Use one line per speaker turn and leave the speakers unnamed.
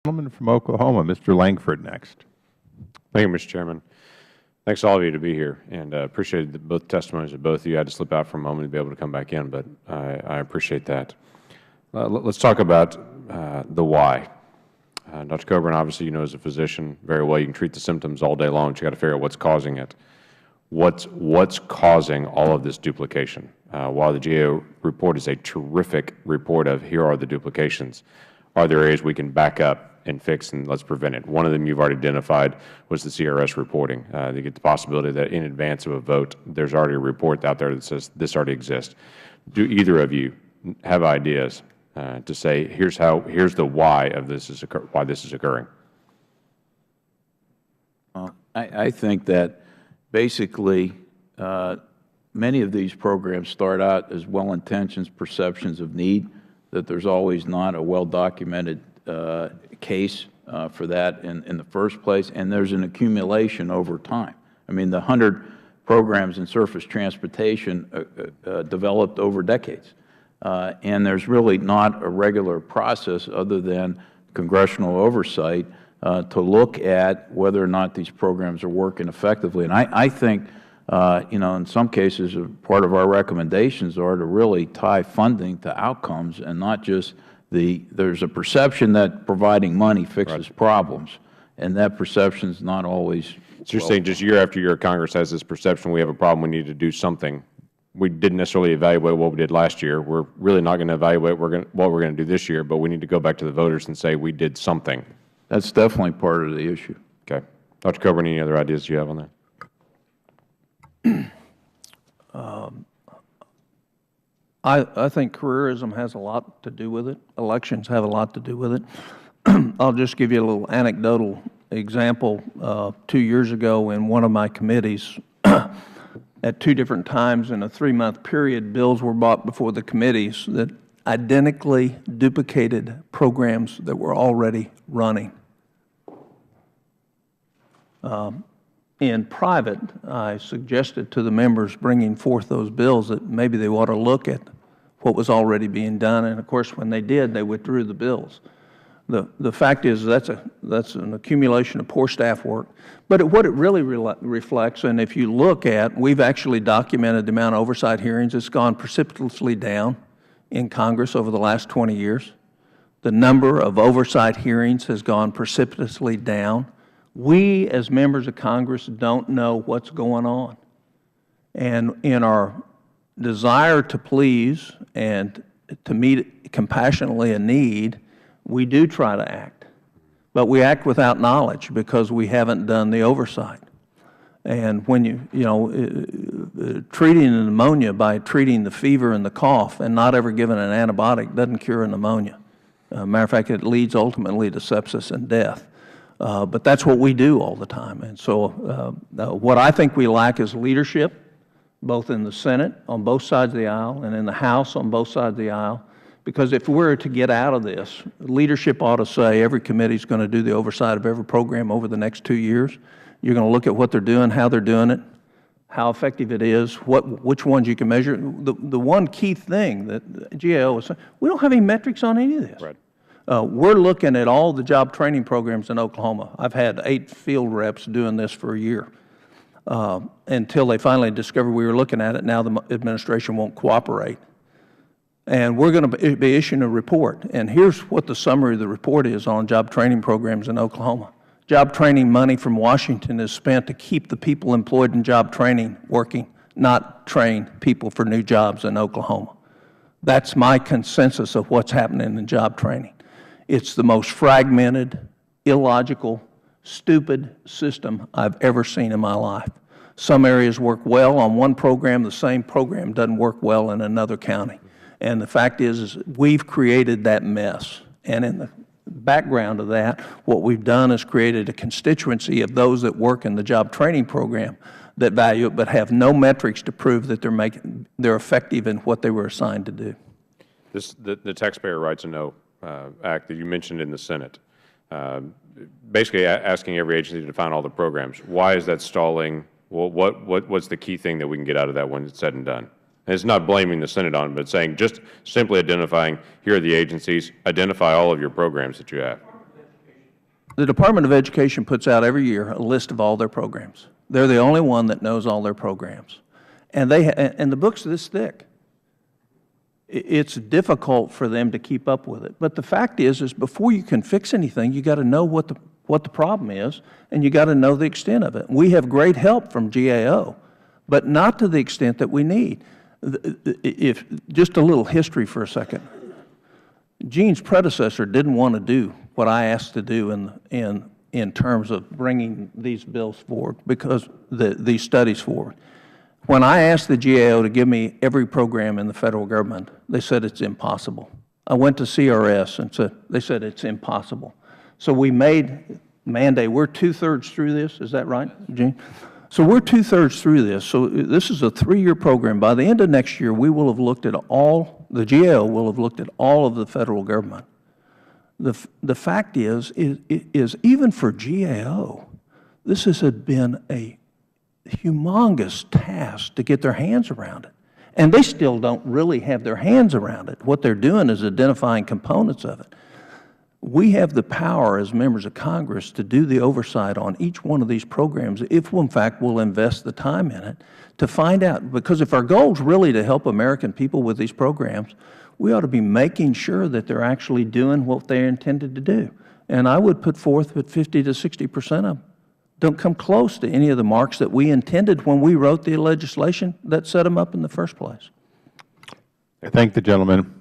Gentleman from Oklahoma, Mr. Lankford, next.
Thank you, Mr. Chairman. Thanks to all of you to be here, and appreciate both testimonies of both of you. I had to slip out for a moment to be able to come back in, but I appreciate that. Let's talk about the why. Dr. Coburn, obviously, you know as a physician very well, you can treat the symptoms all day long, but you got to figure out what's causing it. What's causing all of this duplication? While the GAO report is a terrific report of here are the duplications, are there areas we can back up and fix, and let's prevent it? One of them you've already identified was the CRS reporting. You get the possibility that in advance of a vote, there's already a report out there that says this already exists. Do either of you have ideas to say here's the why of why this is occurring?
I think that basically many of these programs start out as well-intentioned perceptions of need, that there's always not a well-documented case for that in the first place, and there's an accumulation over time. I mean, the 100 programs in surface transportation developed over decades, and there's really not a regular process other than congressional oversight to look at whether or not these programs are working effectively. And I think, in some cases, part of our recommendations are to really tie funding to outcomes and not just there's a perception that providing money fixes problems, and that perception is not always.
So you're saying just year after year, Congress has this perception we have a problem, we need to do something. We didn't necessarily evaluate what we did last year. We're really not going to evaluate what we're going to do this year, but we need to go back to the voters and say we did something.
That's definitely part of the issue.
Okay. Dr. Coburn, any other ideas you have on that?
I think careerism has a lot to do with it. Elections have a lot to do with it. I'll just give you a little anecdotal example. 2 years ago in one of my committees, at 2 different times in a 3-month period, bills were brought before the committees that identically duplicated programs that were already running. In private, I suggested to the members bringing forth those bills that maybe they ought to look at what was already being done, and of course when they did, they withdrew the bills. The fact is that's an accumulation of poor staff work, but what it really reflects, and if you look at, we've actually documented the amount of oversight hearings. It's gone precipitously down in Congress over the last 20 years. The number of oversight hearings has gone precipitously down. We, as members of Congress, don't know what's going on. And in our desire to please and to meet compassionately a need, we do try to act. But we act without knowledge because we haven't done the oversight. And when treating a pneumonia by treating the fever and the cough and not ever giving an antibiotic doesn't cure a pneumonia. Matter of fact, it leads ultimately to sepsis and death. But that's what we do all the time. And so what I think we lack is leadership, both in the Senate on both sides of the aisle and in the House on both sides of the aisle. Because if we're to get out of this, leadership ought to say every committee is going to do the oversight of every program over the next 2 years. You're going to look at what they're doing, how they're doing it, how effective it is, which ones you can measure. The one key thing that GAO is saying, we don't have any metrics on any of this.
Right.
We're looking at all the job training programs in Oklahoma. I've had 8 field reps doing this for a year until they finally discovered we were looking at it. Now the administration won't cooperate. And we're going to be issuing a report. And here's what the summary of the report is on job training programs in Oklahoma. Job training money from Washington is spent to keep the people employed in job training working, not train people for new jobs in Oklahoma. That's my consensus of what's happening in job training. It's the most fragmented, illogical, stupid system I've ever seen in my life. Some areas work well on one program. The same program doesn't work well in another county. And the fact is we've created that mess. And in the background of that, what we've done is created a constituency of those that work in the job training program that value it but have no metrics to prove that they're effective in what they were assigned to do.
The Taxpayer Right to Know Act that you mentioned in the Senate, basically asking every agency to define all the programs. Why is that stalling? Well, what's the key thing that we can get out of that when it's said and done? And it's not blaming the Senate on it, but saying just simply identifying, here are the agencies, identify all of your programs that you have.
The Department of Education puts out every year a list of all their programs. They're the only one that knows all their programs. And the book's this thick. It's difficult for them to keep up with it. But the fact is before you can fix anything, you got to know what the problem is, and you got to know the extent of it. We have great help from GAO, but not to the extent that we need. If just a little history for a second. Gene's predecessor didn't want to do what I asked to do in terms of bringing these bills forward, because these studies forward. When I asked the GAO to give me every program in the Federal Government, they said it's impossible. I went to CRS and they said it's impossible. So we made mandate. We're 2/3 through this. Is that right, Gene? So we're 2/3 through this. So this is a 3-year program. By the end of next year, we will have looked at the GAO will have looked at all of the Federal Government. The fact is even for GAO, this has been a humongous task to get their hands around it. And they still don't really have their hands around it. What they're doing is identifying components of it. We have the power as members of Congress to do the oversight on each one of these programs if, in fact, we'll invest the time in it to find out. Because if our goal is really to help American people with these programs, we ought to be making sure that they're actually doing what they're intended to do. And I would put forth that 50 to 60% of them don't come close to any of the marks that we intended when we wrote the legislation that set them up in the first place.
I thank the gentleman.